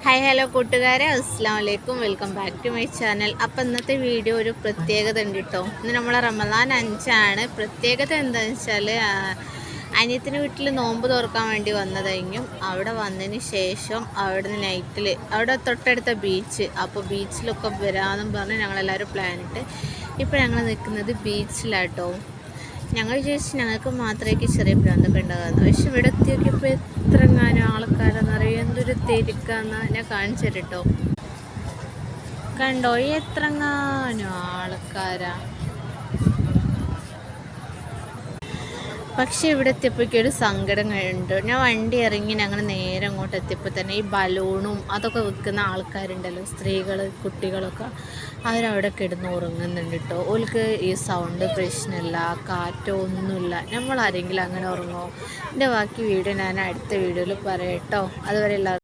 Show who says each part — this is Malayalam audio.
Speaker 1: ഹായ് ഹലോ കൂട്ടുകാരെ, അസ്സലാമു അലൈക്കും. Welcome back to my channel. അപ്പോൾ ഇന്നത്തെ വീഡിയോ ഒരു പ്രത്യേകത ഉണ്ട് കേട്ടോ. ഇന്ന് നമ്മളെ റമദാൻ 5 പ്രത്യേകത എന്താണെന്ന് വെച്ചാൽ അനിയത്തിൻ്റെ വീട്ടിൽ നോമ്പ് തുറക്കാൻ വേണ്ടി വന്നതായിരിക്കും. അവിടെ വന്നതിന് ശേഷം അവിടുന്ന് നൈറ്റിൽ അവിടെ തൊട്ടടുത്ത ബീച്ച്, അപ്പോൾ ബീച്ചിലൊക്കെ വരാമെന്നും പറഞ്ഞ് ഞങ്ങളെല്ലാവരും പ്ലാനിട്ട് ഇപ്പോൾ ഞങ്ങൾ നിൽക്കുന്നത് ബീച്ചിലാട്ടോ. ഞങ്ങൾ ചോദിച്ചു ഞങ്ങൾക്ക് മാത്രമേ ചെറിയ ഭ്രാന്തൊക്കെ ഉണ്ടാകുന്നു, പക്ഷെ ഇവിടെ എത്തിയൊക്കെയപ്പോൾ എത്രങ്ങാനും ആൾക്കാരെന്നറിയാം, എന്തൊരു തിരക്കാന്ന് ഞാൻ കാണിച്ചു തരട്ടോ. കണ്ടോ എത്രങ്ങാനും ആൾക്കാരാ. പക്ഷേ ഇവിടെ എത്തിയപ്പോഴേക്കും ഒരു സങ്കടം ഉണ്ട്. ഞാൻ വണ്ടി ഇറങ്ങി ഞങ്ങൾ നേരെ അങ്ങോട്ട് എത്തിയപ്പോൾ തന്നെ ഈ ബലൂണും അതൊക്കെ വിൽക്കുന്ന ആൾക്കാരുണ്ടല്ലോ, സ്ത്രീകൾ കുട്ടികളൊക്കെ, അവരവിടെ കിടന്ന് ഉറങ്ങുന്നുണ്ട് കേട്ടോ. ഓൾക്ക് ഈ സൗണ്ട് പ്രശ്നമില്ല, കാറ്റോ ഒന്നുമില്ല. നമ്മളാരെങ്കിലും അങ്ങനെ ഉറങ്ങുമോ? എൻ്റെ ബാക്കി വീഡിയോ ഞാൻ അടുത്ത വീഡിയോയിൽ പറയാം കേട്ടോ. അതുവരെ എല്ലാവർക്കും